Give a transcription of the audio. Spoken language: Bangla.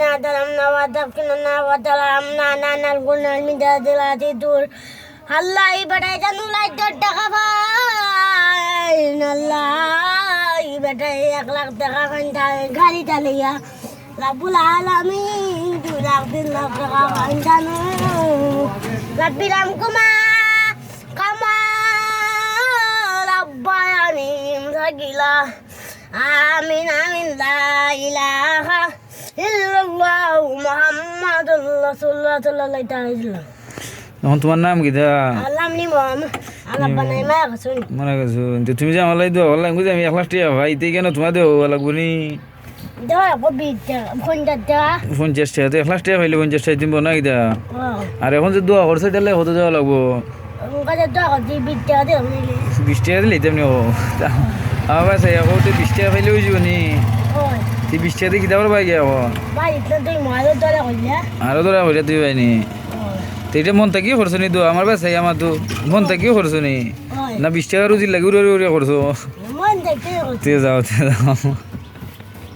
ربنا ظلمنا وتغفرنا وترحمنا نكون من الذين دور আল্লাহ বেটাই জানু লাইট টাকা পাই আল্লাহ বেটাই 1 লাখ টাকা গাড়ি চালিয়া রাব্বুল আলামিন 2 লাখ 3 লাখ টাকা জানু রাব্বিরাম কুমা কামা রাব্বায়ানি সাগিলা আমিন আমিন লা ইলাহা ইল্লাল্লাহ মুহাম্মাদুর রাসূলুল্লাহ সাল্লাল্লাহু আলাইহি ওয়াসাল্লাম। এখন তোমার নাম কি দা? আল্লাহ নি মম আল্লাহ বানাই মা গছুন মনে গেছো তুমি যে আমার লাই দাও আল্লাহ বুঝি আমি 1 লাখ টাকা ভাই তেই কেন তোমার দেও লাগবো নি দাও বিটা ফোন দাদা 50 টাকা 1 লাখ টাকা পাইলে 50 টাকা দিবো না কি দা? আর এখন যে দোয়া করছে তাহলে হতে যাওয়া লাগবো কাজে দাও দি বিটা দে 20 টাকা দিলে তেমনি ও আমার কাছে এখন তো 20 টাকা পাইলে হয়ে যাবো নি ওই তুই 20 টাকা দিয়ে কি দাবার পাই গিয়া ভাই তো তুই মারো ধরে কইলা আরো ধরা হইলে তুই পাইনি তো এটা মন থাকিও করছো নি তো আমার বাসায় আমার তো মন থাকিও করছো নি ওই না 20 টাকা রুজি লাগে উড়ে উড়ে করছো মন দেখতে তে যাও